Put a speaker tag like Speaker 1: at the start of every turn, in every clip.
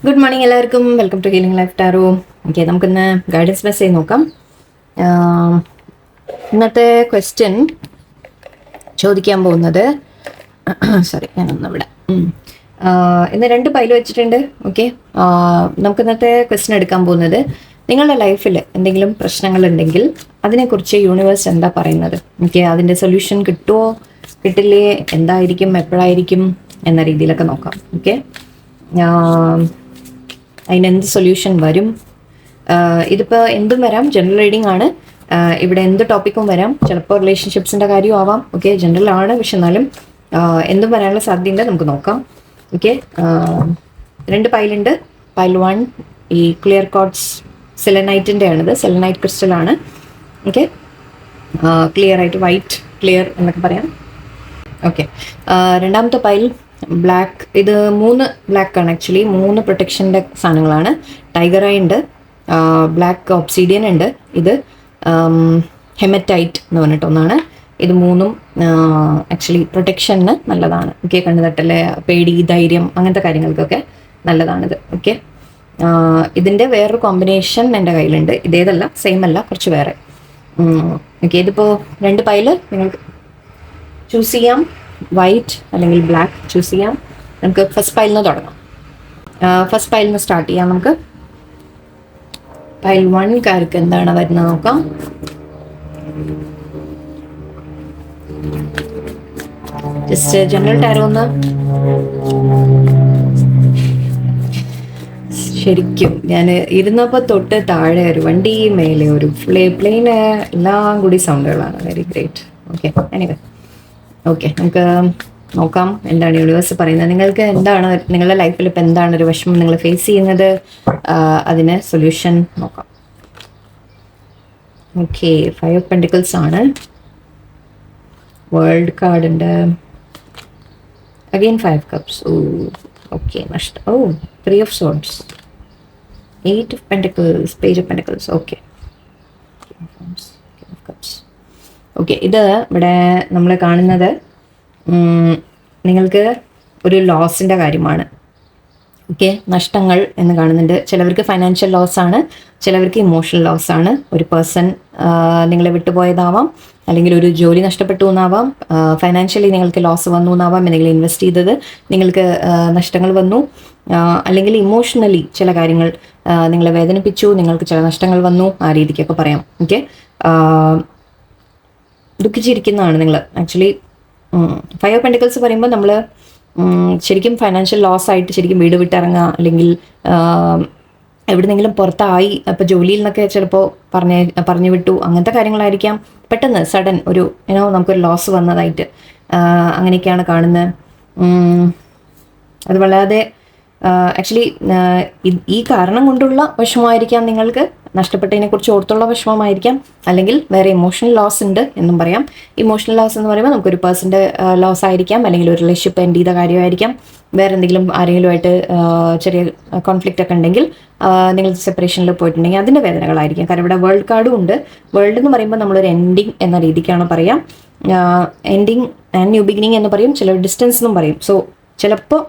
Speaker 1: Good morning എല്ലാവർക്കും. Welcome to healing life tarot. Okay, നമുക്കിന്ന് guidance message നോക്കാം. ഇന്നത്തെ ക്വസ്റ്റ്യൻ ചോദിക്കാൻ പോകുന്നത് ഞാനൊന്നിവിടെ ഇന്ന് 2 പൈല് വെച്ചിട്ടുണ്ട്. ഓക്കെ, നമുക്ക് ഇന്നത്തെ ക്വസ്റ്റ്യൻ എടുക്കാൻ പോകുന്നത് നിങ്ങളുടെ ലൈഫിൽ എന്തെങ്കിലും പ്രശ്നങ്ങളുണ്ടെങ്കിൽ അതിനെക്കുറിച്ച് യൂണിവേഴ്സ് എന്താ പറയുന്നത്. ഓക്കെ, അതിൻ്റെ സൊല്യൂഷൻ കിട്ടുമോ കിട്ടില്ലേ, എന്തായിരിക്കും, എപ്പോഴായിരിക്കും എന്ന രീതിയിലൊക്കെ നോക്കാം. ഓക്കെ, അതിനെന്ത് സൊല്യൂഷൻ വരും. ഇതിപ്പോൾ എന്തും വരാം, ജനറൽ റീഡിംഗ് ആണ്. ഇവിടെ എന്ത് ടോപ്പിക്കും വരാം. ചിലപ്പോൾ റിലേഷൻഷിപ്സിൻ്റെ കാര്യവും ആവാം. ഓക്കെ, ജനറൽ ആണ്, പക്ഷെ എന്നാലും എന്തും വരാനുള്ള സാധ്യതയുണ്ട്. നമുക്ക് നോക്കാം. ഓക്കെ, 2 പൈലുണ്ട്. പൈൽ 1 ഈ ക്ലിയർ കോട്സ് സെലനൈറ്റിൻ്റെ ആണിത്. സെലനൈറ്റ് ക്രിസ്റ്റലാണ്. ഓക്കെ, ക്ലിയർ ആയിട്ട് വൈറ്റ് ക്ലിയർ എന്നൊക്കെ പറയാം. ഓക്കെ, രണ്ടാമത്തെ പൈൽ ബ്ലാക്ക്. ഇത് 3 ബ്ലാക്ക് ആണ്. ആക്ച്വലി 3 പ്രൊട്ടക്ഷൻ്റെ സാധനങ്ങളാണ്. ടൈഗർ ഐ ഉണ്ട്, ബ്ലാക്ക് ഒബ്സീഡിയൻ ഉണ്ട്, ഇത് ഹെമറ്റൈറ്റ് എന്ന് പറഞ്ഞിട്ട് ഒന്നാണ്. ഇത് 3ഉം ആക്ച്വലി പ്രൊട്ടക്ഷന് നല്ലതാണ്. ഓക്കെ, കണ്ണുതട്ടല്, പേടി, ധൈര്യം, അങ്ങനത്തെ കാര്യങ്ങൾക്കൊക്കെ നല്ലതാണിത്. ഓക്കെ, ഇതിൻ്റെ വേറൊരു കോമ്പിനേഷൻ എൻ്റെ കയ്യിലുണ്ട്. ഇതേതല്ല, സെയിം അല്ല, കുറച്ച് വേറെ. ഓക്കെ, ഇതിപ്പോൾ 2 പൈല് നിങ്ങൾക്ക് ചൂസ് ചെയ്യാം. വൈറ്റ് അല്ലെങ്കിൽ ബ്ലാക്ക് ചൂസ് ചെയ്യാം. നമുക്ക് ഫസ്റ്റ് പൈലിൽ നിന്ന് തുടങ്ങാം. ഫസ്റ്റ് പൈലിൽ നിന്ന് സ്റ്റാർട്ട് ചെയ്യാം. നമുക്ക് പൈൽ 1 എന്താണ് വരുന്നത് നോക്കാം. ജസ്റ്റ് ജനറൽ ടാരോ ഒന്ന് ശരിക്കും ഞാൻ ഇരുന്നപ്പോൾ തൊട്ട് താഴെ ഒരു വണ്ടി, മേലെ ഒരു പ്ലെയിന്, എല്ലാം കൂടി സൗണ്ടുകളാണ്. Very great. Okay, anyway okay, നമുക്ക് നോക്കാം എന്താണ് യൂണിവേഴ്സ് പറയുന്നത്. നിങ്ങൾക്ക് എന്താണ് നിങ്ങളുടെ ലൈഫിൽ ഇപ്പം എന്താണ് ഒരു വിഷമം നിങ്ങൾ ഫേസ് ചെയ്യുന്നത്, അതിന് സൊല്യൂഷൻ നോക്കാം. ഓക്കെ, 5 ഓഫ് പെൻറ്റിക്കിൾസ് ആണ്. വേൾഡ് കാർഡ് ഉണ്ട്. Again 5 cups. ഓക്കെ, നഷ്ടം. 3 of swords, 8 of pentacles, page of pentacles. Okay, cups. Okay, ഇത് ഇവിടെ നമ്മൾ കാണുന്നത് നിങ്ങൾക്ക് ഒരു ലോസിൻ്റെ കാര്യമാണ്. ഓക്കെ, നഷ്ടങ്ങൾ എന്ന് കാണുന്നുണ്ട്. ചിലവർക്ക് ഫൈനാൻഷ്യൽ ലോസ് ആണ്, ചിലവർക്ക് ഇമോഷണൽ ലോസ് ആണ്. ഒരു പേഴ്സൺ നിങ്ങളെ വിട്ടുപോയതാവാം, അല്ലെങ്കിൽ ഒരു ജോലി നഷ്ടപ്പെട്ടു എന്നാവാം, ഫൈനാൻഷ്യലി നിങ്ങൾക്ക് ലോസ് വന്നു എന്നാവാം, എന്തെങ്കിലും ഇൻവെസ്റ്റ് ചെയ്തത് നിങ്ങൾക്ക് നഷ്ടങ്ങൾ വന്നു, അല്ലെങ്കിൽ ഇമോഷണലി ചില കാര്യങ്ങൾ നിങ്ങളെ വേദനിപ്പിച്ചു, നിങ്ങൾക്ക് ചില നഷ്ടങ്ങൾ വന്നു, ആ രീതിക്കൊക്കെ പറയാം. ഓക്കെ, ദുഃഖിച്ചിരിക്കുന്നതാണ് നിങ്ങൾ. ആക്ച്വലി 5 ഓഫ് പെൻറ്റിക്കിൾസ് പറയുമ്പോൾ നമ്മൾ ശരിക്കും ഫൈനാൻഷ്യൽ ലോസ് ആയിട്ട് ശരിക്കും വീട് വിട്ടിറങ്ങുക, അല്ലെങ്കിൽ എവിടെന്നെങ്കിലും പുറത്തായി, അപ്പോൾ ജോലിയിൽ നിന്നൊക്കെ ചിലപ്പോൾ പറഞ്ഞു വിട്ടു, അങ്ങനത്തെ കാര്യങ്ങളായിരിക്കാം. പെട്ടെന്ന് സഡൻ ഒരു നമുക്കൊരു ലോസ് വന്നതായിട്ട് അങ്ങനെയൊക്കെയാണ് കാണുന്നത്. അത് വളരെ ആക്ച്വലി ഈ കാരണം കൊണ്ടുള്ള വിഷമമായിരിക്കാം, നിങ്ങൾക്ക് നഷ്ടപ്പെട്ടതിനെ കുറിച്ച് ഓർത്തുള്ള വിഷമമായിരിക്കാം, അല്ലെങ്കിൽ വേറെ ഇമോഷണൽ ലോസ് ഉണ്ട് എന്നും പറയാം. ഇമോഷണൽ ലോസ് എന്ന് പറയുമ്പോൾ നമുക്കൊരു പേഴ്സൻ്റെ ലോസ് ആയിരിക്കാം, അല്ലെങ്കിൽ ഒരു റിലേഷൻഷിപ്പ് എൻഡ് ചെയ്ത കാര്യമായിരിക്കാം, വേറെ എന്തെങ്കിലും ആരെങ്കിലുമായിട്ട് ചെറിയ കോൺഫ്ലിക്റ്റ് ഒക്കെ ഉണ്ടെങ്കിൽ, നിങ്ങൾ സെപ്പറേഷനിൽ പോയിട്ടുണ്ടെങ്കിൽ അതിൻ്റെ വേദനകളായിരിക്കാം. കാരണം ഇവിടെ വേൾഡ് കാർഡും ഉണ്ട്. വേൾഡ് എന്ന് പറയുമ്പോൾ നമ്മളൊരു എൻഡിങ് എന്ന രീതിക്കാണ് പറയാം. എൻഡിങ് ആൻഡ് ന്യൂ ബിഗിനിങ് എന്ന് പറയും, ചില ഡിസ്റ്റൻസ് എന്നും പറയും. സോ ചിലപ്പോൾ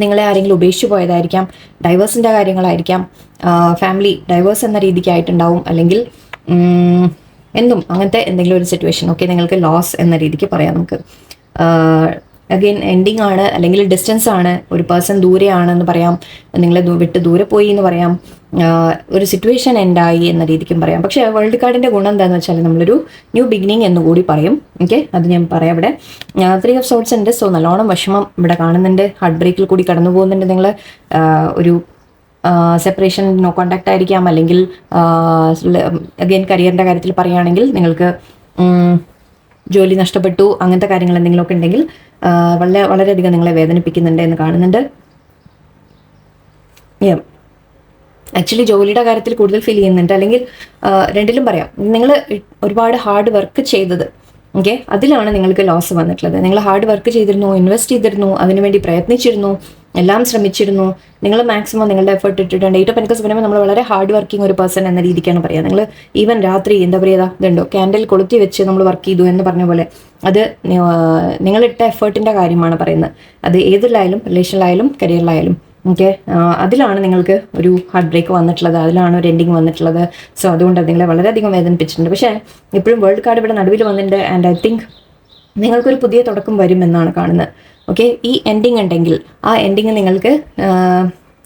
Speaker 1: നിങ്ങളെ ആരെങ്കിലും ഉപേക്ഷിച്ച് പോയതായിരിക്കാം, ഡൈവേഴ്സിൻ്റെ കാര്യങ്ങളായിരിക്കാം, ഫാമിലി ഡൈവേഴ്സ് എന്ന രീതിക്കായിട്ടുണ്ടാവും, അല്ലെങ്കിൽ എന്തും അങ്ങനത്തെ എന്തെങ്കിലും ഒരു സിറ്റുവേഷൻ. ഓക്കെ, നിങ്ങൾക്ക് ലോസ് എന്ന രീതിക്ക് പറയാം. നമുക്ക് അഗെയിൻ എൻഡിങ് ആണ്, അല്ലെങ്കിൽ ഡിസ്റ്റൻസ് ആണ്, ഒരു പേഴ്സൺ ദൂരെയാണെന്ന് പറയാം, നിങ്ങളെ വിട്ട് ദൂരെ പോയി എന്ന് പറയാം, ഒരു സിറ്റുവേഷൻ എൻഡായി എന്ന രീതിക്കും പറയാം. പക്ഷേ വേൾഡ് കാർഡിൻ്റെ ഗുണം എന്താണെന്ന് വെച്ചാൽ നമ്മളൊരു ന്യൂ ബിഗിനിങ് എന്നുകൂടി പറയും. ഓക്കെ, അത് ഞാൻ പറയാം. ഇവിടെ 3 ഓഫ് സോർട്സ് ഉണ്ട്. സോ നല്ലോണം വിഷമം ഇവിടെ കാണുന്നുണ്ട്. ഹാർട്ട് ബ്രേക്കിൽ കൂടി കടന്നു പോകുന്നുണ്ട് നിങ്ങൾ. ഒരു സെപ്പറേഷൻ, നോ കോണ്ടാക്ട് ആയിരിക്കാം, അല്ലെങ്കിൽ അഗെയിൻ കരിയറിൻ്റെ കാര്യത്തിൽ പറയുകയാണെങ്കിൽ നിങ്ങൾക്ക് ജോലി നഷ്ടപ്പെട്ടു, അങ്ങനത്തെ കാര്യങ്ങൾ എന്തെങ്കിലുമൊക്കെ ഉണ്ടെങ്കിൽ വളരെയധികം നിങ്ങളെ വേദനിപ്പിക്കുന്നുണ്ട് എന്ന് കാണുന്നുണ്ട്. ആക്ച്വലി ജോലിയുടെ കാര്യത്തിൽ കൂടുതൽ ഫീൽ ചെയ്യുന്നുണ്ട്, അല്ലെങ്കിൽ രണ്ടിലും പറയാം. നിങ്ങൾ ഒരുപാട് ഹാർഡ് വർക്ക് ചെയ്തത്, ഓക്കെ, അതിലാണ് നിങ്ങൾക്ക് ലോസ് വന്നിട്ടുള്ളത്. നിങ്ങൾ ഹാർഡ് വർക്ക് ചെയ്തിരുന്നു, ഇൻവെസ്റ്റ് ചെയ്തിരുന്നു, അതിനുവേണ്ടി പ്രയത്നിച്ചിരുന്നു, എല്ലാം ശ്രമിച്ചിരുന്നു, നിങ്ങൾ മാക്സിമം നിങ്ങളുടെ എഫേർട്ട് ഇട്ടിട്ടുണ്ട്. 8 ഓഫ് പെൻറ്റിക്കിൾസ് പറയുമ്പോൾ നമ്മൾ വളരെ ഹാർഡ് വർക്കിംഗ് ഒരു പേഴ്സൺ എന്ന രീതിക്കാണ് പറയുക. നിങ്ങൾ ഈവൻ രാത്രി എന്താ പറയുക, ഇതുണ്ടോ, ക്യാൻഡിൽ കൊളുത്തി വെച്ച് നമ്മൾ വർക്ക് ചെയ്തു എന്ന് പറഞ്ഞ പോലെ, അത് നിങ്ങളിട്ട എഫേർട്ടിൻ്റെ കാര്യമാണ് പറയുന്നത്. അത് ഏതിലായാലും, റിലേഷനിലായാലും കരിയറിലായാലും ഓക്കെ, അതിലാണ് നിങ്ങൾക്ക് ഒരു ഹാർട്ട് ബ്രേക്ക് വന്നിട്ടുള്ളത്, അതിലാണ് ഒരു എൻഡിങ് വന്നിട്ടുള്ളത്. സോ അതുകൊണ്ട് അത് നിങ്ങളെ വളരെയധികം വേദനിപ്പിച്ചിട്ടുണ്ട്. പക്ഷേ ഇപ്പോഴും വേൾഡ് കാർഡ് ഇവിടെ നടുവിൽ വന്നിട്ടുണ്ട്. ആൻഡ് ഐ തിങ്ക് നിങ്ങൾക്കൊരു പുതിയ തുടക്കം വരുമെന്നാണ് കാണുന്നത്. ഓക്കെ, ഈ എൻഡിങ് ഉണ്ടെങ്കിൽ ആ എൻഡിങ് നിങ്ങൾക്ക്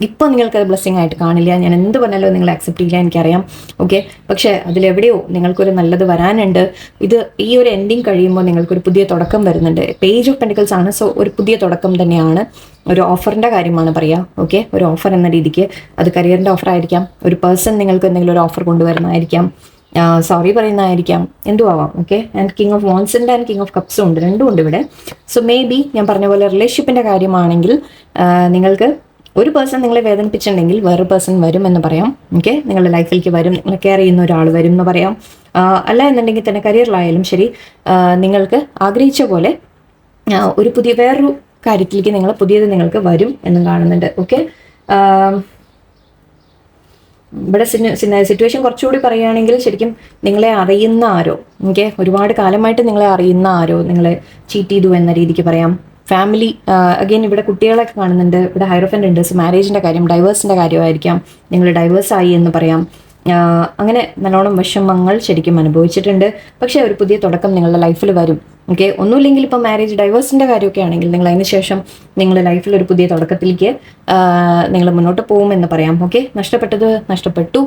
Speaker 1: ഇപ്പോൾ നിങ്ങൾക്കത് ബ്ലെസ്സിങ് ആയിട്ട് കാണില്ല. ഞാൻ എന്ത് പറഞ്ഞാലും നിങ്ങൾ അക്സെപ്റ്റ് ചെയ്യാൻ എനിക്കറിയാം. ഓക്കെ, പക്ഷേ അതിലെവിടെയോ നിങ്ങൾക്കൊരു നല്ലത് വരാനുണ്ട്. ഇത് ഈ ഒരു എൻഡിങ് കഴിയുമ്പോൾ നിങ്ങൾക്കൊരു പുതിയ തുടക്കം വരുന്നുണ്ട്. പേജ് ഓഫ് പെൻറ്റിക്കിൾസ് ആണ്. സോ ഒരു പുതിയ തുടക്കം തന്നെയാണ്. ഒരു ഓഫറിൻ്റെ കാര്യമാണ് പറയുക. ഓക്കെ, ഒരു ഓഫർ എന്ന രീതിക്ക് അത് കരിയറിൻ്റെ ഓഫർ ആയിരിക്കാം, ഒരു പേഴ്സൺ നിങ്ങൾക്ക് എന്തെങ്കിലും ഒരു ഓഫർ കൊണ്ടുവരുന്നതായിരിക്കാം, സോറി പറയുന്നതായിരിക്കാം, എന്തും ആവാം. ഓക്കെ, ആൻഡ് കിങ് ഓഫ് വാൻസിൻ്റെ ആൻഡ് കിങ് ഓഫ് കപ്സും ഉണ്ട്, രണ്ടും ഉണ്ട് ഇവിടെ. സോ മേ ബി ഞാൻ പറഞ്ഞ പോലെ റിലേഷൻഷിപ്പിൻ്റെ കാര്യമാണെങ്കിൽ നിങ്ങൾക്ക് ഒരു പേഴ്സൺ നിങ്ങളെ വേദനിപ്പിച്ചിട്ടുണ്ടെങ്കിൽ വേറെ പേഴ്സൺ വരും എന്ന് പറയാം. ഓക്കെ, നിങ്ങളുടെ ലൈഫിലേക്ക് വരും, നിങ്ങളെ കെയർ ചെയ്യുന്ന ഒരാൾ വരും എന്ന് പറയാം. അല്ല എന്നുണ്ടെങ്കിൽ തന്നെ കരിയറിലായാലും ശരി, നിങ്ങൾക്ക് ആഗ്രഹിച്ച പോലെ ഒരു വേറൊരു കാര്യത്തിലേക്ക് പുതിയത് നിങ്ങൾക്ക് വരും എന്നും കാണുന്നുണ്ട്. ഓക്കെ, ഇവിടെ സിറ്റുവേഷൻ കുറച്ചുകൂടി പറയുകയാണെങ്കിൽ ശരിക്കും നിങ്ങളെ അറിയുന്ന ആരോ, ഓക്കെ, ഒരുപാട് കാലമായിട്ട് നിങ്ങളെ അറിയുന്ന ആരോ നിങ്ങളെ ചീറ്റ് ചെയ്തു എന്ന രീതിക്ക് പറയാം. ഫാമിലി, അഗെയിൻ ഇവിടെ കുട്ടികളൊക്കെ കാണുന്നുണ്ട്. ഇവിടെ ഹൈറോഫൻ്റ് ഉണ്ട്. സോ മാരേജിൻ്റെ കാര്യം, ഡൈവേഴ്സിൻ്റെ കാര്യമായിരിക്കാം, നിങ്ങൾ ഡൈവേഴ്സായി എന്ന് പറയാം. അങ്ങനെ നല്ലോണം വിഷമങ്ങൾ ശരിക്കും അനുഭവിച്ചിട്ടുണ്ട്. പക്ഷേ ഒരു പുതിയ തുടക്കം നിങ്ങളുടെ ലൈഫിൽ വരും. ഓക്കെ, ഒന്നുമില്ലെങ്കിൽ ഇപ്പോൾ മാരേജ് ഡൈവേഴ്സിൻ്റെ കാര്യമൊക്കെ ആണെങ്കിൽ നിങ്ങൾ അതിന് ശേഷം നിങ്ങളുടെ ലൈഫിൽ ഒരു പുതിയ തുടക്കത്തിലേക്ക് നിങ്ങൾ മുന്നോട്ട് പോകുമെന്ന് പറയാം. ഓക്കെ, നഷ്ടപ്പെട്ടത് നഷ്ടപ്പെട്ടു,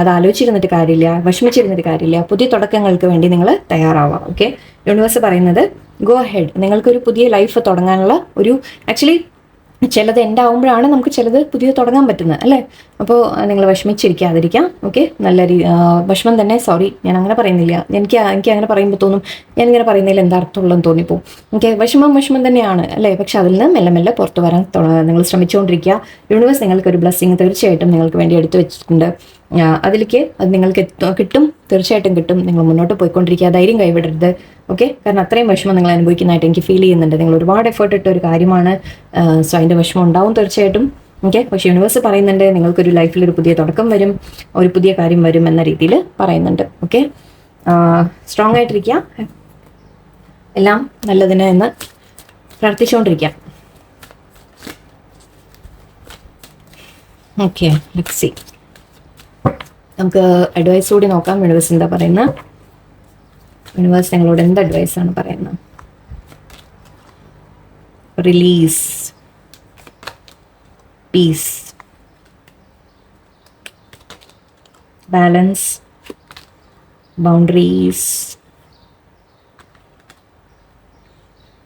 Speaker 1: അത് ആലോചിച്ചിരുന്നിട്ട് കാര്യമില്ല, വിഷമിച്ചിരുന്നിട്ട് കാര്യമില്ല. പുതിയ തുടക്കങ്ങൾക്ക് വേണ്ടി നിങ്ങൾ തയ്യാറാവാം. ഓക്കെ, യൂണിവേഴ്സ് പറയുന്നത് ഗോ ഹെഡ്, നിങ്ങൾക്കൊരു പുതിയ ലൈഫ് തുടങ്ങാനുള്ള ഒരു ആക്ച്വലി ചിലത് എൻ്റെ ആവുമ്പോഴാണ് നമുക്ക് ചിലത് പുതിയ തുടങ്ങാൻ പറ്റുന്നത് അല്ലേ. അപ്പോൾ നിങ്ങൾ വിഷമിച്ചിരിക്കാതിരിക്കാം. ഓക്കെ, നല്ല വിഷമം തന്നെ, സോറി ഞാൻ അങ്ങനെ പറയുന്നില്ല, എനിക്ക് അങ്ങനെ പറയുമ്പോൾ തോന്നും ഞാനിങ്ങനെ പറയുന്നതിൽ എന്താ അർത്ഥമുള്ളതെന്ന് തോന്നിപ്പോവും. ഓക്കെ, വിഷമം തന്നെയാണ് അല്ലേ. പക്ഷെ അതിൽ നിന്ന് മെല്ലെ മെല്ലെ പുറത്ത് വരാൻ നിങ്ങൾ ശ്രമിച്ചുകൊണ്ടിരിക്കുക. യൂണിവേഴ്സ് നിങ്ങൾക്കൊരു ബ്ലെസ്സിങ് തീർച്ചയായിട്ടും നിങ്ങൾക്ക് വേണ്ടി എടുത്തു വെച്ചിട്ടുണ്ട്. അതിലേക്ക് അത് നിങ്ങൾക്ക് കിട്ടും, തീർച്ചയായിട്ടും കിട്ടും. നിങ്ങൾ മുന്നോട്ട് പോയിക്കൊണ്ടിരിക്കുക, ധൈര്യം കൈവിടരുത്. ഓക്കെ, കാരണം അത്രയും വിഷമം നിങ്ങൾ അനുഭവിക്കുന്നതായിട്ട് എനിക്ക് ഫീൽ ചെയ്യുന്നുണ്ട്. നിങ്ങൾ ഒരുപാട് എഫേർട്ട് ഇട്ട ഒരു കാര്യമാണ്. സോ അതിൻ്റെ വിഷമം ഉണ്ടാവും തീർച്ചയായിട്ടും. ഓക്കെ, പക്ഷേ യൂണിവേഴ്സ് പറയുന്നുണ്ട് നിങ്ങൾക്കൊരു ലൈഫിൽ ഒരു പുതിയ തുടക്കം വരും, ഒരു പുതിയ കാര്യം വരും എന്ന രീതിയിൽ പറയുന്നുണ്ട്. ഓക്കെ, സ്ട്രോങ് ആയിട്ടിരിക്കുക, എല്ലാം നല്ലതിന് എന്ന് പ്രാർത്ഥിച്ചുകൊണ്ടിരിക്കുക. ഓക്കെ, ലെറ്റ്സ് സീ, നമുക്ക് അഡ്വൈസ് കൂടി നോക്കാം. യൂണിവേഴ്സ് എന്താ പറയുന്നത്? യൂണിവേഴ്സ് ഞങ്ങളോട് എന്ത് അഡ്വൈസാണ് പറയുന്നത്? റിലീസ്, പീസ്, ബാലൻസ്,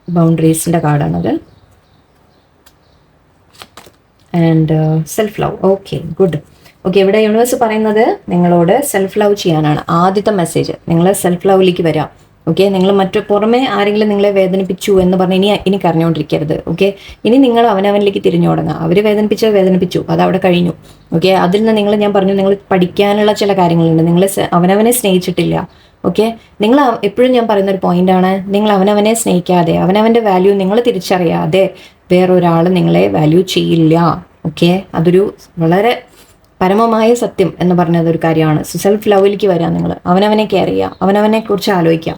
Speaker 1: ബൗണ്ടറീസിൻ്റെ കാർഡാണത്. And self love. Okay, good. Okay, ഇവിടെ യൂണിവേഴ്സ് പറയുന്നത് നിങ്ങളോട് സെൽഫ് ലവ് ചെയ്യാനാണ്. ആദ്യത്തെ മെസ്സേജ്, നിങ്ങൾ സെൽഫ് ലവിലേക്ക് വരാം. ഓക്കെ, നിങ്ങൾ പുറമെ ആരെങ്കിലും നിങ്ങളെ വേദനിപ്പിച്ചു എന്ന് പറഞ്ഞ് ഇനി കരഞ്ഞുകൊണ്ടിരിക്കരുത്. ഓക്കെ, ഇനി നിങ്ങൾ അവനവനിലേക്ക് തിരിഞ്ഞു തുടങ്ങുക. അവർ വേദനിപ്പിച്ചു, അത് അവിടെ കഴിഞ്ഞു. ഓക്കെ, അതിൽ നിന്ന് ഞാൻ പറഞ്ഞു, നിങ്ങൾ പഠിക്കാനുള്ള ചില കാര്യങ്ങളുണ്ട്. നിങ്ങൾ അവനവനെ സ്നേഹിച്ചിട്ടില്ല. ഓക്കെ, നിങ്ങൾ എപ്പോഴും ഞാൻ പറയുന്ന ഒരു പോയിന്റാണ്, നിങ്ങൾ അവനവനെ സ്നേഹിക്കാതെ, അവനവൻ്റെ വാല്യൂ നിങ്ങൾ തിരിച്ചറിയാതെ വേറൊരാൾ നിങ്ങളെ വാല്യൂ ചെയ്യില്ല. ഓക്കെ, അതൊരു വളരെ പരമമായ സത്യം എന്ന് പറഞ്ഞത് ഒരു കാര്യമാണ്. സോ സെൽഫ് ലവിലേക്ക് വരിക, നിങ്ങൾ അവനവനെ കെയർ ചെയ്യുക, അവനവനെ കുറിച്ച് ആലോചിക്കുക,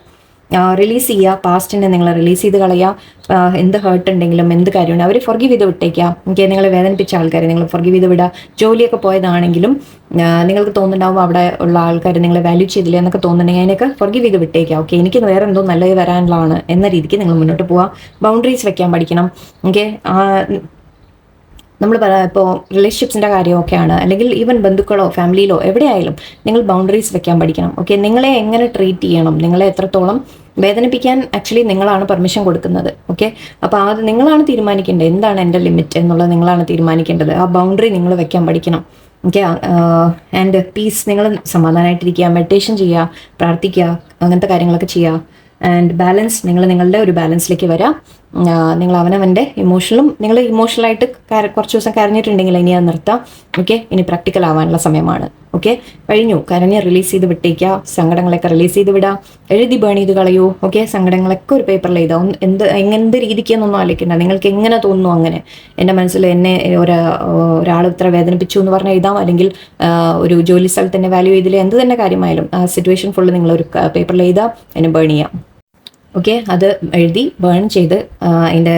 Speaker 1: റിലീസ് ചെയ്യുക. പാസ്റ്റിനെ നിങ്ങൾ റിലീസ് ചെയ്ത് കളയുക. എന്ത് ഹേർട്ട് ഉണ്ടെങ്കിലും എന്ത് കാര്യമുണ്ട് അവർ ഫൊർഗീവ് ചെയ്ത് വിട്ടേക്കുക. ഓക്കെ, നിങ്ങളെ വേദനിപ്പിച്ച ആൾക്കാരെ നിങ്ങൾ ഫൊർഗീവ് ചെയ്ത് വിടുക. ജോലിയൊക്കെ പോയതാണെങ്കിലും നിങ്ങൾക്ക് തോന്നുന്നുണ്ടാവും അവിടെ ഉള്ള ആൾക്കാർ നിങ്ങളെ വാല്യൂ ചെയ്തില്ല എന്നൊക്കെ തോന്നുന്നുണ്ടെങ്കിൽ അതിനൊക്കെ ഫൊർഗീവ് ചെയ്ത് വിട്ടേക്കുക. ഓക്കെ, എനിക്ക് വേറെ എന്തോ നല്ലത് വരാനുള്ളതാണ് എന്ന രീതിക്ക് നിങ്ങൾ മുന്നോട്ട് പോവുക. ബൗണ്ടറീസ് വെക്കാൻ പഠിക്കണം. ഓക്കെ, നമ്മൾ ഇപ്പോൾ റിലേഷൻഷിപ്സിൻ്റെ കാര്യമൊക്കെയാണ്, അല്ലെങ്കിൽ ഈവൻ ബന്ധുക്കളോ ഫാമിലിയിലോ എവിടെയായാലും നിങ്ങൾ ബൗണ്ടറീസ് വെക്കാൻ പഠിക്കണം. ഓക്കെ, നിങ്ങളെ എങ്ങനെ ട്രീറ്റ് ചെയ്യണം, നിങ്ങളെ എത്രത്തോളം വേദനിപ്പിക്കാൻ ആക്ച്വലി നിങ്ങളാണ് പെർമിഷൻ കൊടുക്കുന്നത്. ഓക്കെ, അപ്പോൾ അത് നിങ്ങളാണ് തീരുമാനിക്കേണ്ടത്. എന്താണ് എൻ്റെ ലിമിറ്റ് എന്നുള്ളത് നിങ്ങളാണ് തീരുമാനിക്കേണ്ടത്. ആ ബൗണ്ടറി നിങ്ങൾ വെക്കാൻ പഠിക്കണം. ഓക്കെ, ആൻഡ് പീസ്, നിങ്ങൾ സമാധാനമായിട്ടിരിക്കുക, മെഡിറ്റേഷൻ ചെയ്യുക, പ്രാർത്ഥിക്കുക, അങ്ങനത്തെ കാര്യങ്ങളൊക്കെ ചെയ്യുക. ആൻഡ് ബാലൻസ്, നിങ്ങൾ നിങ്ങളുടെ ഒരു ബാലൻസിലേക്ക് വരാം. നിങ്ങൾ അവനവൻ്റെ നിങ്ങൾ ഇമോഷണലായിട്ട് കുറച്ച് ദിവസം കരഞ്ഞിട്ടുണ്ടെങ്കിൽ ഇനി അത് നിർത്താം. ഓക്കെ, ഇനി പ്രാക്ടിക്കൽ ആവാനുള്ള സമയമാണ്. ഓക്കെ, കഴിഞ്ഞു, കരഞ്ഞ് റിലീസ് ചെയ്ത് വിട്ടേക്കുക. സങ്കടങ്ങളൊക്കെ റിലീസ് ചെയ്ത് വിടാം, എഴുതി ബേൺ ചെയ്ത് കളയൂ. ഓക്കെ, സങ്കടങ്ങളൊക്കെ ഒരു പേപ്പറിൽ എഴുതാം. എന്ത് രീതിക്കെന്നൊന്നും ആലോചിക്കണ്ട, നിങ്ങൾക്ക് എങ്ങനെ തോന്നുന്നു അങ്ങനെ. എൻ്റെ മനസ്സിൽ എന്നെ ഒരാൾ ഇത്ര വേദനിപ്പിച്ചു എന്ന് പറഞ്ഞാൽ എഴുതാം, അല്ലെങ്കിൽ ഒരു ജോലി സ്ഥലത്ത് തന്നെ വാല്യൂ ചെയ്തില്ല, എന്ത് തന്നെ കാര്യമായാലും ആ സിറ്റുവേഷൻ ഫുള്ള് നിങ്ങളൊരു പേപ്പറിൽ എഴുതാം, അതിനെ ബേൺ ചെയ്യാം. ഓക്കെ, അത് എഴുതി ബേൺ ചെയ്ത് അതിൻ്റെ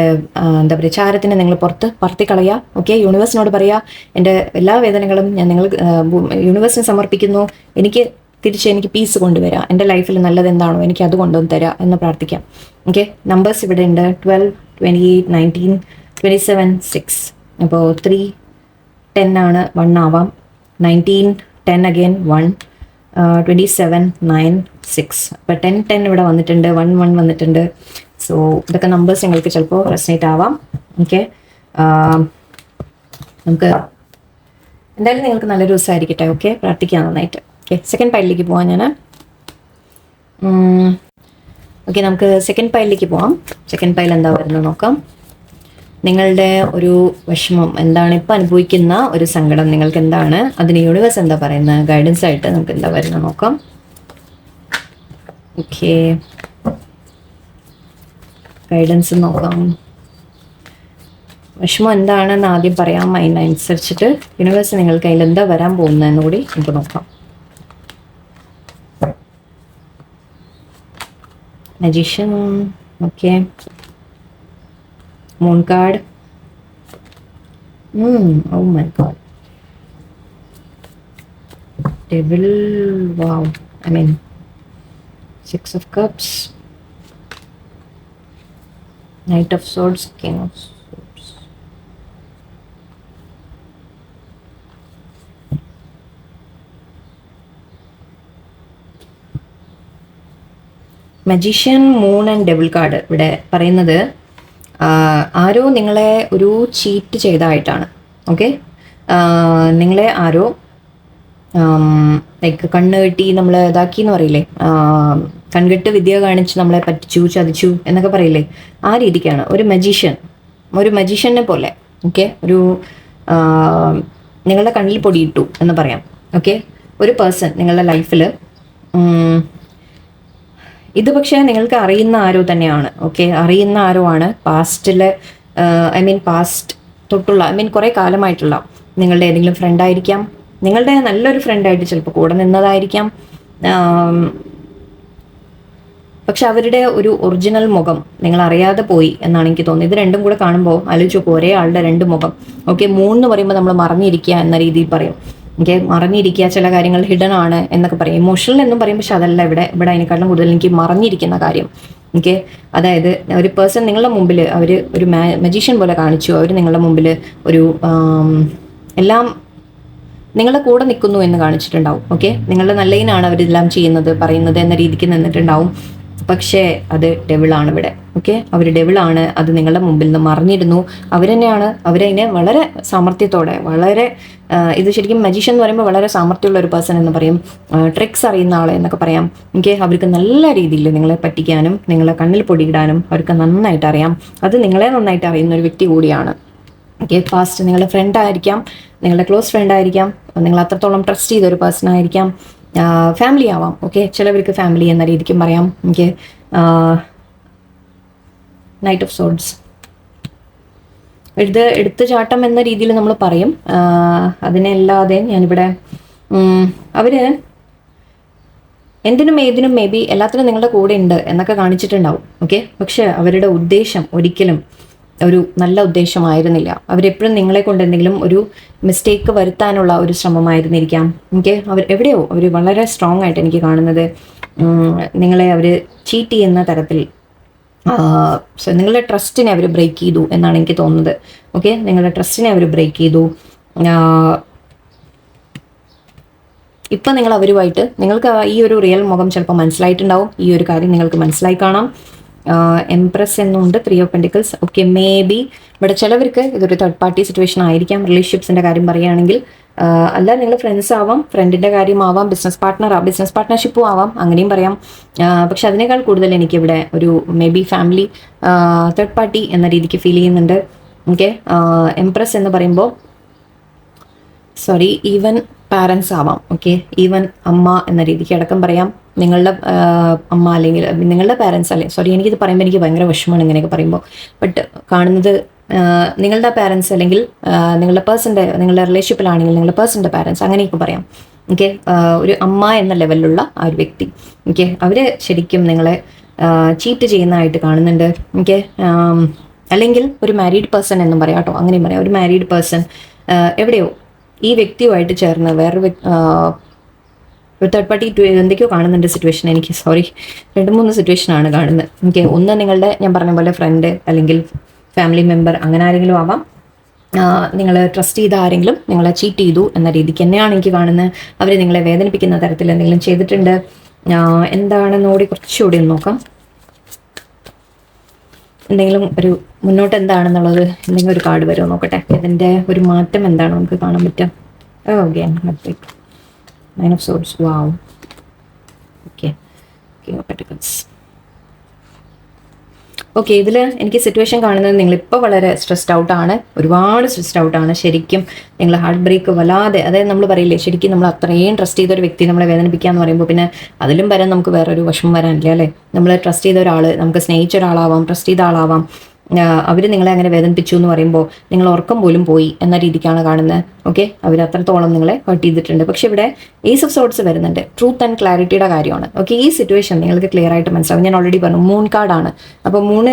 Speaker 1: എന്താ പറയുക ചാരത്തിനെ നിങ്ങൾ പറത്തി കളയുക. ഓക്കെ, യൂണിവേഴ്സിനോട് പറയുക, എൻ്റെ എല്ലാ വേദനകളും ഞാൻ യൂണിവേഴ്സിന് സമർപ്പിക്കുന്നു, എനിക്ക് പീസ് കൊണ്ടുവരിക, എൻ്റെ ലൈഫിൽ നല്ലത് എന്താണോ എനിക്ക് അത് കൊണ്ടുവന്ന് തരിക എന്ന് പ്രാർത്ഥിക്കാം. ഓക്കെ, നമ്പേഴ്സ് ഇവിടെ ഉണ്ട് 12, 28, 19, 27, 6. അപ്പോൾ 3, 10 ആണ്, 1 ആവാം. 19, 10 അഗെയിൻ 1, 27, 9, 6. അപ്പോൾ 10, 10 ഇവിടെ വന്നിട്ടുണ്ട്, 1, 1 വന്നിട്ടുണ്ട്. സോ ഇതൊക്കെ നമ്പേഴ്സ് നിങ്ങൾക്ക് ചിലപ്പോൾ റെസനേറ്റ് ആവാം. ഓക്കെ, നമുക്ക് എന്തായാലും നിങ്ങൾക്ക് നല്ലൊരു ദിവസമായിരിക്കട്ടെ. ഓക്കെ, പ്രാർത്ഥിക്കാം നന്നായിട്ട്. ഓക്കെ, സെക്കൻഡ് പൈലിലേക്ക് പോവാം ഞാൻ. ഓക്കെ, നമുക്ക് സെക്കൻഡ് പൈലിലേക്ക് പോവാം. സെക്കൻഡ് പൈൽ എന്താ വരുന്നത് നോക്കാം. നിങ്ങളുടെ ഒരു വിഷമം എന്താണ്, ഇപ്പം അനുഭവിക്കുന്ന ഒരു സങ്കടം നിങ്ങൾക്ക് എന്താണ്, അതിന് യൂണിവേഴ്സ് എന്താ പറയുന്നത്, ഗൈഡൻസ് ആയിട്ട് നമുക്ക് എന്താ വരുന്നത് നോക്കാം. ഓക്കെ, ഗൈഡൻസ് നോക്കാം. വിഷമം എന്താണെന്ന് ആദ്യം പറയാം, അതിനനുസരിച്ചിട്ട് യൂണിവേഴ്സ് നിങ്ങൾക്ക് അതിൽ എന്താ വരാൻ പോകുന്നതെന്ന് കൂടി നമുക്ക് നോക്കാം. Magician, okay, moon card. Oh my God. Devil, wow. I mean, 6 of Cups, Knight of Swords, King of Swords. Magician, moon and devil card ഇവിടെ പറയുന്നത് ആരോ നിങ്ങളെ ഒരു ചീറ്റ് ചെയ്തതായിട്ടാണ്. ഓക്കെ, നിങ്ങളെ ആരോ ലൈക്ക് കണ്ണ് കെട്ടി നമ്മളെ ഇതാക്കി എന്ന് പറയില്ലേ, കൺകെട്ട് വിദ്യ കാണിച്ച് നമ്മളെ പറ്റിച്ചു ചതിച്ചു എന്നൊക്കെ പറയില്ലേ, ആ രീതിക്കാണ്. ഒരു മജീഷ്യനെ പോലെ. ഓക്കെ, ഒരു നിങ്ങളുടെ കണ്ണിൽ പൊടിയിട്ടു എന്ന് പറയാം. ഓക്കെ, ഒരു പേഴ്സൺ നിങ്ങളുടെ ലൈഫിൽ, ഇത് പക്ഷേ നിങ്ങൾക്ക് അറിയുന്ന ആരോ തന്നെയാണ്. ഓക്കെ, അറിയുന്ന ആരോ ആണ്. പാസ്റ്റിലെ പാസ്റ്റ് തൊട്ടുള്ള കുറേ കാലമായിട്ടുള്ള നിങ്ങളുടെ ഏതെങ്കിലും ഫ്രണ്ട് ആയിരിക്കാം, നിങ്ങളുടെ നല്ലൊരു ഫ്രണ്ടായിട്ട് ചിലപ്പോൾ കൂടെ നിന്നതായിരിക്കാം. പക്ഷെ അവരുടെ ഒരു ഒറിജിനൽ മുഖം നിങ്ങൾ അറിയാതെ പോയി എന്നാണ് എനിക്ക് തോന്നുന്നത്. ഇത് രണ്ടും കൂടെ കാണുമ്പോൾ ആലോചിച്ച് നോക്കും, ഒരേ ആളുടെ രണ്ട് മുഖം. ഓക്കെ, 3 എന്ന് പറയുമ്പോൾ നമ്മൾ മറഞ്ഞിരിക്കുക എന്ന രീതിയിൽ പറയും. ഓക്കെ, മറഞ്ഞിരിക്കുക, ചില കാര്യങ്ങൾ ഹിഡൻ ആണ് എന്നൊക്കെ പറയും. ഇമോഷണൽ എന്നും പറയും, പക്ഷെ അതല്ല ഇവിടെ അതിനെക്കാളും കൂടുതൽ എനിക്ക് മറഞ്ഞിരിക്കുന്ന കാര്യം. ഓക്കെ, അതായത് ഒരു പേഴ്സൺ നിങ്ങളുടെ മുമ്പിൽ അവർ ഒരു മജീഷ്യൻ പോലെ കാണിച്ചു. അവർ നിങ്ങളുടെ മുമ്പിൽ ഒരു എല്ലാം നിങ്ങളുടെ കൂടെ നിൽക്കുന്നു എന്ന് കാണിച്ചിട്ടുണ്ടാവും. ഓക്കെ, നിങ്ങളുടെ നല്ലതിനാണ് അവരിതെല്ലാം ചെയ്യുന്നത് പറയുന്നത് എന്ന രീതിക്ക് നിന്നിട്ടുണ്ടാവും. പക്ഷേ അത് ഡെവിളാണ് ഇവിടെ. ഓക്കെ, അവർ ഡെവിളാണ്. അത് നിങ്ങളുടെ മുമ്പിൽ നിന്ന് മറിഞ്ഞിരുന്നു. അവരെന്നെയാണ്, അവരതിനെ വളരെ സാമർത്ഥ്യത്തോടെ, വളരെ ഇത് ശരിക്കും മജീഷ്യൻ എന്ന് പറയുമ്പോൾ വളരെ സാമർത്ഥ്യമുള്ള ഒരു പേഴ്സൺ എന്ന് പറയും, ട്രിക്സ് അറിയുന്ന ആളെ എന്നൊക്കെ പറയാം. ഓക്കെ, അവർക്ക് നല്ല രീതിയിൽ നിങ്ങളെ പറ്റിക്കാനും നിങ്ങളെ കണ്ണിൽ പൊടിയിടാനും അവർക്ക് നന്നായിട്ട് അറിയാം. അത് നിങ്ങളെ നന്നായിട്ട് അറിയുന്ന ഒരു വ്യക്തി കൂടിയാണ്. ഓക്കെ, പാസ്റ്റ് നിങ്ങളുടെ ഫ്രണ്ട് ആയിരിക്കാം, നിങ്ങളുടെ ക്ലോസ് ഫ്രണ്ട് ആയിരിക്കാം, നിങ്ങൾ അത്രത്തോളം ട്രസ്റ്റ് ചെയ്ത ഒരു പേഴ്സൺ ആയിരിക്കാം, ഫാമിലി ആവാം. ഓക്കെ, ചിലവർക്ക് ഫാമിലി എന്ന രീതിക്കും പറയാം. ഓക്കെ, നൈറ്റ് ഓഫ് സോഡ്സ്, എടുത്തുചാട്ടം എന്ന രീതിയിൽ നമ്മൾ പറയും. അതിനല്ലാതെ ഞാനിവിടെ അവര് എന്തിനും ഏതിനും മേ ബി എല്ലാത്തിനും നിങ്ങളുടെ കൂടെ ഉണ്ട് എന്നൊക്കെ കാണിച്ചിട്ടുണ്ടാവും. ഓക്കെ, പക്ഷെ അവരുടെ ഉദ്ദേശം ഒരിക്കലും ഒരു നല്ല ഉദ്ദേശമായിരുന്നില്ല. അവരെപ്പോഴും നിങ്ങളെ കൊണ്ട് എന്തെങ്കിലും ഒരു മിസ്റ്റേക്ക് വരുത്താനുള്ള ഒരു ശ്രമമായിരുന്നിരിക്കാം. ഓക്കെ, അവർ വളരെ സ്ട്രോങ് ആയിട്ട് എനിക്ക് കാണുന്നത് നിങ്ങളെ അവർ ചീറ്റ് ചെയ്യുന്ന തരത്തിൽ നിങ്ങളുടെ ട്രസ്റ്റിനെ അവർ ബ്രേക്ക് ചെയ്തു എന്നാണ് എനിക്ക് തോന്നുന്നത്. ഓക്കെ, നിങ്ങളുടെ ട്രസ്റ്റിനെ അവർ ബ്രേക്ക് ചെയ്തു. ഇപ്പം നിങ്ങൾ അവരുമായിട്ട് നിങ്ങൾക്ക് ഈ ഒരു റിയൽ മുഖം ചിലപ്പോൾ മനസ്സിലായിട്ടുണ്ടാവും. ഈ ഒരു കാര്യം നിങ്ങൾക്ക് മനസ്സിലായി കാണാം. എംപ്രസ് എന്നുണ്ട്, 3 of pentacles. Okay, may be ഇവിടെ ചിലവർക്ക് ഇതൊരു തേർഡ് പാർട്ടി സിറ്റുവേഷൻ ആയിരിക്കാം. റിലേഷൻഷിപ്സിൻ്റെ കാര്യം പറയുകയാണെങ്കിൽ അല്ല, നിങ്ങൾ ഫ്രണ്ട്സ് ആവാം, ഫ്രണ്ടിൻ്റെ കാര്യമാവാം, ബിസിനസ് പാർട്ട്ണർഷിപ്പും ആവാം, അങ്ങനെയും പറയാം. പക്ഷെ അതിനേക്കാൾ കൂടുതൽ എനിക്കിവിടെ ഒരു may be family third party എന്ന രീതിക്ക് ഫീൽ ചെയ്യുന്നുണ്ട്. ഓക്കെ, എംപ്രസ് എന്ന് പറയുമ്പോൾ ഈവൻ പാരൻസ് ആവാം. ഓക്കെ, ഈവൻ അമ്മ എന്ന രീതിക്ക് അടക്കം പറയാം. നിങ്ങളുടെ അമ്മ അല്ലെങ്കിൽ നിങ്ങളുടെ പാരൻസ് എനിക്കിത് പറയുമ്പോൾ എനിക്ക് ഭയങ്കര വിഷമമാണ് ഇങ്ങനെയൊക്കെ പറയുമ്പോൾ. ബട്ട് കാണുന്നത് നിങ്ങളുടെ പാരൻസ് അല്ലെങ്കിൽ നിങ്ങളുടെ റിലേഷൻഷിപ്പിലാണെങ്കിൽ നിങ്ങളുടെ പേഴ്സൻ്റെ പാരൻസ്, അങ്ങനെയൊക്കെ പറയാം. ഓക്കെ, ഒരു അമ്മ എന്ന ലെവലിലുള്ള ആ ഒരു വ്യക്തി. ഓക്കെ, അവർ ശരിക്കും നിങ്ങളെ ചീറ്റ് ചെയ്യുന്നതായിട്ട് കാണുന്നുണ്ട്. ഓക്കെ, അല്ലെങ്കിൽ ഒരു മാരീഡ് പേഴ്സൺ എന്നും പറയാം കേട്ടോ, അങ്ങനെയും പറയാം. ഒരു മാരീഡ് പേഴ്സൺ എവിടെയോ ഈ വ്യക്തിയുമായിട്ട് ചേർന്ന് വേറൊരു ഒരു തേർഡ് പാർട്ടി എന്തൊക്കെയോ കാണുന്നുണ്ട് സിറ്റുവേഷൻ. എനിക്ക് സോറി, 2-3 സിറ്റുവേഷനാണ് കാണുന്നത്. ഓക്കെ, ഒന്ന് നിങ്ങളുടെ ഞാൻ പറഞ്ഞ പോലെ ഫ്രണ്ട് അല്ലെങ്കിൽ ഫാമിലി മെമ്പർ, അങ്ങനെ ആരെങ്കിലും ആവാം. നിങ്ങൾ ട്രസ്റ്റ് ചെയ്ത ആരെങ്കിലും നിങ്ങളെ ചീറ്റ് ചെയ്തു എന്ന രീതിക്ക് തന്നെയാണ് എനിക്ക് കാണുന്നത്. അവർ നിങ്ങളെ വേദനിപ്പിക്കുന്ന തരത്തിൽ എന്തെങ്കിലും ചെയ്തിട്ടുണ്ട്. എന്താണെന്ന് കൂടി കുറച്ചുകൂടി ഒന്ന് നോക്കാം. എന്തെങ്കിലും ഒരു മുന്നോട്ട് എന്താണെന്നുള്ളത് എന്തെങ്കിലും ഒരു കാർഡ് വരുമോ നോക്കട്ടെ. ഇതിൻ്റെ ഒരു മാറ്റം എന്താണ് നമുക്ക് കാണാൻ പറ്റുക. Okay, 9 of Swords. Wow. Okay. King of Pentacles. Okay, ഇതിൽ എനിക്ക് സിറ്റുവേഷൻ കാണുന്നത് നിങ്ങളിപ്പോൾ വളരെ സ്ട്രെസ്ഡ് ഔട്ടാണ്, ഒരുപാട് സ്ട്രെസ്ഡ് ഔട്ടാണ്. ശരിക്കും നിങ്ങൾ ഹാർട്ട് ബ്രേക്ക് വല്ലാതെ, അതായത് നമ്മൾ പറയില്ലേ, ശരിക്കും നമ്മൾ അത്രയും ട്രസ്റ്റ് ചെയ്ത ഒരു വ്യക്തി നമ്മളെ വേദനിപ്പിക്കുക എന്ന് പറയുമ്പോൾ പിന്നെ അതിലും വരാൻ നമുക്ക് വേറൊരു വിഷമം വരാനില്ല അല്ലേ. നമ്മൾ ട്രസ്റ്റ് ചെയ്ത ഒരാൾ, നമുക്ക് സ്നേഹിച്ച ഒരാളാവാം, ട്രസ്റ്റ് ചെയ്ത ആളാവാം, അവർ നിങ്ങളെ അങ്ങനെ വേദനിപ്പിച്ചു എന്ന് പറയുമ്പോൾ നിങ്ങൾ ഉറക്കം പോലും പോയി എന്ന രീതിക്കാണ് കാണുന്നത്. ഓക്കെ, അവർ അത്രത്തോളം നിങ്ങളെ ഹർട്ട് ചെയ്തിട്ടുണ്ട്. പക്ഷെ ഇവിടെ ഏസ് ഓഫ് സോർട്സ് വരുന്നുണ്ട്, ട്രൂത്ത് ആൻഡ് ക്ലാരിറ്റിയുടെ കാര്യമാണ്. ഓക്കെ, ഈ സിറ്റുവേഷൻ നിങ്ങൾക്ക് ക്ലിയർ ആയിട്ട് മനസ്സിലാവും. ഞാൻ ഓൾറെഡി പറഞ്ഞു, മൂൺ കാർഡാണ്. അപ്പോൾ മൂൺ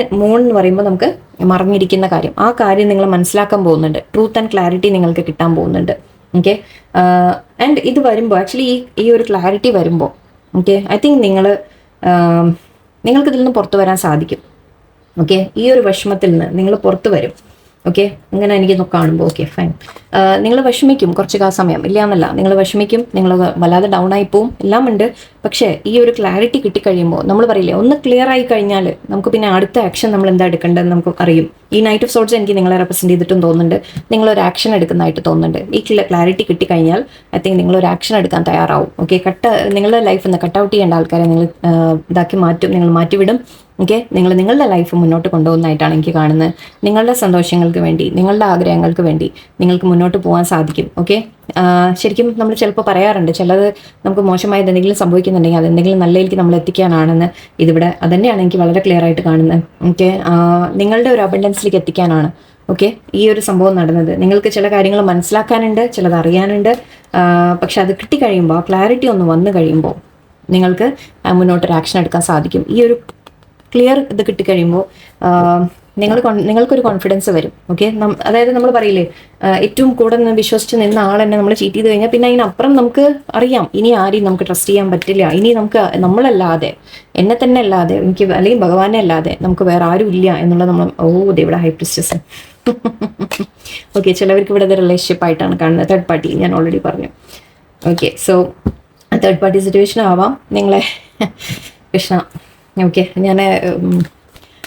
Speaker 1: എന്ന് പറയുമ്പോൾ നമുക്ക് മറഞ്ഞിരിക്കുന്ന കാര്യം, ആ കാര്യം നിങ്ങൾ മനസ്സിലാക്കാൻ പോകുന്നുണ്ട്. ട്രൂത്ത് ആൻഡ് ക്ലാരിറ്റി നിങ്ങൾക്ക് കിട്ടാൻ പോകുന്നുണ്ട്. ഓക്കെ, ആൻഡ് ഇത് വരുമ്പോൾ ആക്ച്വലി ഈ ഒരു ക്ലാരിറ്റി വരുമ്പോൾ ഓക്കെ, ഐ തിങ്ക് നിങ്ങൾക്ക് ഇതിൽ നിന്ന് പുറത്തു വരാൻ സാധിക്കും. ഓക്കെ, ഈ ഒരു വിഷമത്തിൽ നിന്ന് നിങ്ങൾ പുറത്തു വരും. ഓക്കെ, അങ്ങനെ എനിക്ക് കാണുമ്പോൾ ഓക്കെ ഫൈൻ. നിങ്ങൾ വിഷമിക്കും കുറച്ച് സമയം, ഇല്ല എന്നല്ല, നിങ്ങൾ വിഷമിക്കും, നിങ്ങൾ വല്ലാതെ ഡൗൺ ആയി പോവും, എല്ലാം ഉണ്ട്. പക്ഷേ ഈ ഒരു ക്ലാരിറ്റി കിട്ടിക്കഴിയുമ്പോൾ നമ്മൾ പറയില്ലേ, ഒന്ന് ക്ലിയർ ആയി കഴിഞ്ഞാൽ നമുക്ക് പിന്നെ അടുത്ത ആക്ഷൻ നമ്മൾ എന്താ എടുക്കേണ്ടതെന്ന് നമുക്ക് അറിയും. ഈ നൈറ്റ് ഓഫ് സോർട്സ് എനിക്ക് നിങ്ങളെ റെപ്രസെന്റ് ചെയ്തിട്ടും തോന്നുന്നുണ്ട്, നിങ്ങളൊരു ആക്ഷൻ എടുക്കുന്നതായിട്ട് തോന്നുന്നുണ്ട്. ഈ ക്ലാരിറ്റി കിട്ടിക്കഴിഞ്ഞാൽ ഐ തിങ്ക് നിങ്ങളൊരു ആക്ഷൻ എടുക്കാൻ തയ്യാറാവും. ഓക്കെ, നിങ്ങളുടെ ലൈഫിൽ നിന്ന് കട്ട് ഔട്ട് ചെയ്യേണ്ട ആൾക്കാരെ നിങ്ങൾ ഇതാക്കി മാറ്റും, നിങ്ങൾ മാറ്റിവിടും. ഓക്കെ, നിങ്ങൾ നിങ്ങളുടെ ലൈഫ് മുന്നോട്ട് കൊണ്ടുപോകുന്നതായിട്ടാണ് എനിക്ക് കാണുന്നത്. നിങ്ങളുടെ സന്തോഷങ്ങൾക്ക് വേണ്ടി, നിങ്ങളുടെ ആഗ്രഹങ്ങൾക്ക് വേണ്ടി നിങ്ങൾക്ക് മുന്നോട്ട് പോകാൻ സാധിക്കും. ഓക്കെ, ശരിക്കും നമ്മൾ ചിലപ്പോൾ പറയാറുണ്ട്, ചിലത് നമുക്ക് മോശമായത് എന്തെങ്കിലും സംഭവിക്കുന്നുണ്ടെങ്കിൽ അതെന്തെങ്കിലും നല്ലതിലേക്ക് നമ്മൾ എത്തിക്കാനാണെന്ന്. ഇതിവിടെ അതുതന്നെയാണ് എനിക്ക് വളരെ ക്ലിയർ ആയിട്ട് കാണുന്നത്. ഓക്കെ, നിങ്ങളുടെ ഒരു അബണ്ടൻസിലേക്ക് എത്തിക്കാനാണ്. ഓക്കെ, ഈ ഒരു സംഭവം നടന്നത്. നിങ്ങൾക്ക് ചില കാര്യങ്ങൾ മനസ്സിലാക്കാനുണ്ട്, ചിലത് അറിയാനുണ്ട്. പക്ഷെ അത് കിട്ടിക്കഴിയുമ്പോൾ, ആ ക്ലാരിറ്റി ഒന്ന് വന്നു കഴിയുമ്പോൾ നിങ്ങൾക്ക് മുന്നോട്ടൊരു ആക്ഷൻ എടുക്കാൻ സാധിക്കും. ഈ ഒരു ക്ലിയർ ഇത് കിട്ടിക്കഴിയുമ്പോൾ നിങ്ങൾക്കൊരു കോൺഫിഡൻസ് വരും. ഓക്കെ, അതായത് നമ്മൾ പറയില്ലേ, ഏറ്റവും കൂടെ നിന്ന് വിശ്വസിച്ച് നിന്ന ആളെന്നെ നമ്മൾ ചീറ്റ് ചെയ്ത് കഴിഞ്ഞാൽ പിന്നെ അതിനപ്പുറം നമുക്ക് അറിയാം, ഇനി ആരെയും നമുക്ക് ട്രസ്റ്റ് ചെയ്യാൻ പറ്റില്ല. ഇനി നമുക്ക് നമ്മളല്ലാതെ, എന്നെ തന്നെ അല്ലാതെ, എനിക്ക് അല്ലെങ്കിൽ ഭഗവാനെ അല്ലാതെ നമുക്ക് വേറെ ആരും ഇല്ല എന്നുള്ളത് നമ്മൾ ഇവിടെ ഹൈ പ്രിസ്റ്റസ്. ഓക്കെ, ചിലവർക്ക് ഇവിടെ റിലേഷൻഷിപ്പ് ആയിട്ടാണ് കാണുന്നത്, തേർഡ് പാർട്ടി ഞാൻ ഓൾറെഡി പറഞ്ഞു. Okay, so third party situation ആവാം നിങ്ങളെ കൃഷ്ണ. ഓക്കെ, ഞാൻ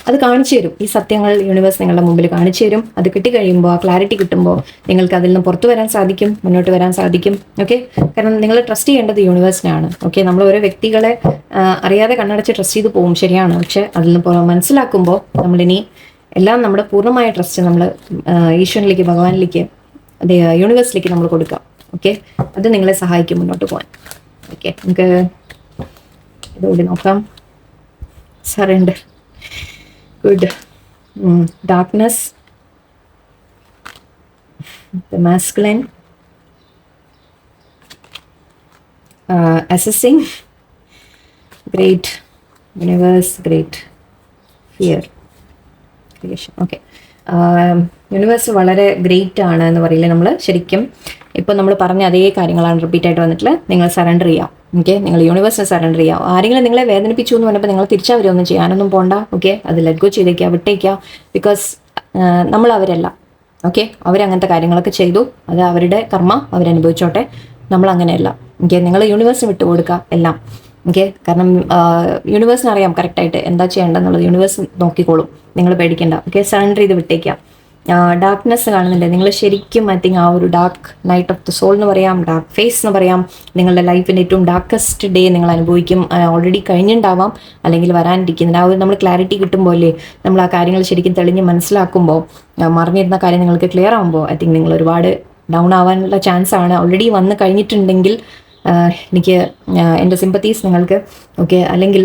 Speaker 1: അത് കാണിച്ചു തരും. ഈ സത്യങ്ങൾ യൂണിവേഴ്സ് നിങ്ങളുടെ മുമ്പിൽ കാണിച്ചു തരും. അത് കിട്ടിക്കഴിയുമ്പോൾ, ആ ക്ലാരിറ്റി കിട്ടുമ്പോൾ നിങ്ങൾക്ക് അതിൽ നിന്ന് പുറത്തു വരാൻ സാധിക്കും, മുന്നോട്ട് വരാൻ സാധിക്കും. ഓക്കെ, കാരണം നിങ്ങൾ ട്രസ്റ്റ് ചെയ്യേണ്ടത് യൂണിവേഴ്സിനാണ്. ഓക്കെ, നമ്മൾ ഓരോ വ്യക്തികളെ അറിയാതെ കണ്ണടച്ച് ട്രസ്റ്റ് ചെയ്ത് പോകും, ശരിയാണ്. പക്ഷെ അതിൽ നിന്ന് മനസ്സിലാക്കുമ്പോൾ നമ്മളിനി എല്ലാം നമ്മുടെ പൂർണ്ണമായ ട്രസ്റ്റ് നമ്മൾ ഈശ്വരനിലേക്ക്, ഭഗവാനിലേക്ക്, യൂണിവേഴ്സിലേക്ക് നമ്മൾ കൊടുക്കാം. ഓക്കെ, അത് നിങ്ങളെ സഹായിക്കും മുന്നോട്ട് പോകാൻ. ഓക്കെ, നമുക്ക് ഇതുകൂടി നോക്കാം. Surrender. Good. Darkness. The masculine. Assessing. Great. Universe. Great. Fear. Creation. Okay. Universe വളരെ ഗ്രേറ്റ് ആണ് എന്ന് പറയില്ലേ നമ്മൾ. ശരിക്കും ഇപ്പോൾ നമ്മൾ പറഞ്ഞ അതേ കാര്യങ്ങളാണ് റിപ്പീറ്റ് ആയിട്ട് വന്നിട്ടുള്ള. നിങ്ങൾ സറണ്ടർ ചെയ്യാം. ഓക്കെ, നിങ്ങൾ യൂണിവേഴ്സിനെ സറണ്ടർ ചെയ്യാം. ആരെങ്കിലും നിങ്ങളെ വേദനിപ്പിച്ചു എന്ന് പറഞ്ഞപ്പോൾ നിങ്ങൾ തിരിച്ചവരൊന്നും ചെയ്യാനൊന്നും പോകണ്ട. ഓക്കെ, അത് ലെറ്റ് ഗോ ചെയ്തേക്കുക, വിട്ടേക്കുക. ബിക്കോസ് നമ്മൾ അവരല്ല. ഓക്കെ, അവരങ്ങനത്തെ കാര്യങ്ങളൊക്കെ ചെയ്തു, അത് അവരുടെ കർമ്മ, അവരനുഭവിച്ചോട്ടെ. നമ്മൾ അങ്ങനെയല്ല. ഓക്കെ, നിങ്ങൾ യൂണിവേഴ്സിന് വിട്ടു കൊടുക്കുക എല്ലാം. ഓക്കെ, കാരണം യൂണിവേഴ്സിന് അറിയാം കറക്റ്റായിട്ട് എന്താ ചെയ്യേണ്ടതെന്നുള്ളത്. യൂണിവേഴ്സ് നോക്കിക്കോളും, നിങ്ങൾ പേടിക്കേണ്ട. ഓക്കെ, സറണ്ടർ ചെയ്ത് വിട്ടേക്കാം. ഡാർക്ക്നെസ് കാണുന്നുണ്ട് നിങ്ങൾ ശരിക്കും. ഐ തിങ്ക് ആ ഒരു dark night of the soul എന്ന് പറയാം, ഡാർക്ക് ഫേസ് എന്ന് പറയാം. നിങ്ങളുടെ ലൈഫിൻ്റെ ഏറ്റവും ഡാർക്കസ്റ്റ് ഡേ നിങ്ങൾ അനുഭവിക്കും. ഓൾറെഡി കഴിഞ്ഞിട്ടുണ്ടാവാം, അല്ലെങ്കിൽ വരാനിരിക്കുന്നുണ്ട്. ആ ഒരു നമ്മൾ ക്ലാരിറ്റി കിട്ടുമ്പോൾ അല്ലേ, നമ്മൾ ആ കാര്യങ്ങൾ ശരിക്കും തെളിഞ്ഞ് മനസ്സിലാക്കുമ്പോൾ, മറിഞ്ഞിരുന്ന കാര്യം നിങ്ങൾക്ക് ക്ലിയർ ആകുമ്പോൾ ഐ തിങ്ക് നിങ്ങൾ ഒരുപാട് ഡൗൺ ആവാനുള്ള ചാൻസ് ആണ്. ഓൾറെഡി വന്ന് കഴിഞ്ഞിട്ടുണ്ടെങ്കിൽ എനിക്ക് എൻ്റെ സിമ്പത്തീസ് നിങ്ങൾക്ക്. ഓക്കെ, അല്ലെങ്കിൽ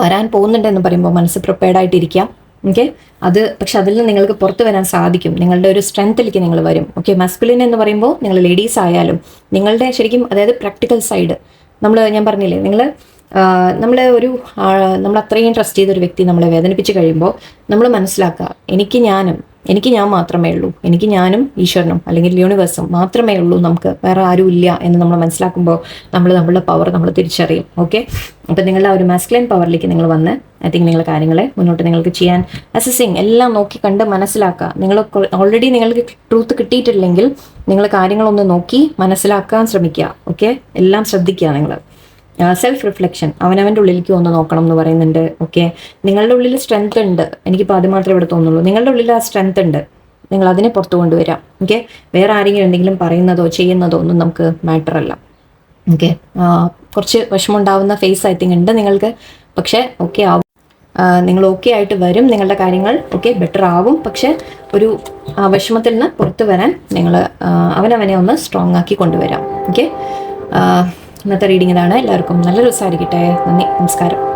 Speaker 1: വരാൻ പോകുന്നുണ്ടെന്ന് പറയുമ്പോൾ മനസ്സ് പ്രിപ്പയർഡ് ആയിട്ടിരിക്കാം. ഓക്കെ, അത് പക്ഷെ അതിൽ നിന്ന് നിങ്ങൾക്ക് പുറത്ത് വരാൻ സാധിക്കും. നിങ്ങളുടെ ഒരു സ്ട്രെങ്ത്തിലേക്ക് നിങ്ങൾ വരും. ഓക്കെ, മസ്കുലിൻ എന്ന് പറയുമ്പോൾ നിങ്ങൾ ലേഡീസ് ആയാലും നിങ്ങളുടെ ശരിക്കും, അതായത് പ്രാക്ടിക്കൽ സൈഡ്, ഞാൻ പറഞ്ഞില്ലേ, നിങ്ങൾ നമ്മളെ ഒരു നമ്മൾ അത്രയും ട്രസ്റ്റ് ചെയ്തൊരു വ്യക്തി നമ്മളെ വേദനിപ്പിച്ച് കഴിയുമ്പോൾ നമ്മൾ മനസ്സിലാക്കുക എനിക്ക് ഞാൻ മാത്രമേ ഉള്ളൂ, എനിക്ക് ഞാനും ഈശ്വരനും അല്ലെങ്കിൽ യൂണിവേഴ്സും മാത്രമേ ഉള്ളൂ, നമുക്ക് വേറെ ആരും ഇല്ല എന്ന് നമ്മൾ മനസ്സിലാക്കുമ്പോൾ നമ്മളുടെ പവർ നമ്മൾ തിരിച്ചറിയും. ഓക്കെ, അപ്പം നിങ്ങളുടെ ആ ഒരു മാസ്കുലൈൻ പവറിലേക്ക് നിങ്ങൾ വന്ന് ഐ തിങ്ക് നിങ്ങളുടെ കാര്യങ്ങളെ മുന്നോട്ട് നിങ്ങൾക്ക് ചെയ്യാൻ അസസിങ് എല്ലാം നോക്കി കണ്ട് മനസ്സിലാക്കുക. നിങ്ങൾ ഓൾറെഡി നിങ്ങൾക്ക് ട്രൂത്ത് കിട്ടിയിട്ടില്ലെങ്കിൽ നിങ്ങൾ കാര്യങ്ങളൊന്ന് നോക്കി മനസ്സിലാക്കാൻ ശ്രമിക്കുക. ഓക്കെ, എല്ലാം ശ്രദ്ധിക്കുക. നിങ്ങൾ സെൽഫ് റിഫ്ലക്ഷൻ, അവനവൻ്റെ ഉള്ളിലേക്ക് ഒന്ന് നോക്കണം എന്ന് പറയുന്നുണ്ട്. ഓക്കെ, നിങ്ങളുടെ ഉള്ളിൽ സ്ട്രെങ്ത് ഉണ്ട്, എനിക്കിപ്പോൾ അത് മാത്രമേ ഇവിടെ തോന്നുള്ളൂ. നിങ്ങളുടെ ഉള്ളിൽ ആ സ്ട്രെങ്ത് ഉണ്ട്, നിങ്ങൾ അതിനെ പുറത്തു കൊണ്ടുവരാം. ഓക്കെ, വേറെ ആരെങ്കിലും എന്തെങ്കിലും പറയുന്നതോ ചെയ്യുന്നതോ ഒന്നും നമുക്ക് മാറ്റർ അല്ല. ഓക്കെ, കുറച്ച് വിഷമമുണ്ടാവുന്ന ഫേസ് ഐ തിങ്ക് ഉണ്ട് നിങ്ങൾക്ക്, പക്ഷേ ഓക്കെ ആവും, നിങ്ങൾ ഓക്കെ ആയിട്ട് വരും. നിങ്ങളുടെ കാര്യങ്ങൾ ഓക്കെ ബെറ്റർ ആവും. പക്ഷെ ഒരു വിഷമത്തിൽ നിന്ന് പുറത്തു വരാൻ നിങ്ങൾ അവനവനെ ഒന്ന് സ്ട്രോങ് ആക്കി കൊണ്ടുവരാം. ഓക്കെ, ഇന്നത്തെ റീഡിംഗ് ഇതാണ്. എല്ലാവർക്കും നല്ല ദിവസമായിരിക്കട്ടെ. നന്ദി, നമസ്കാരം.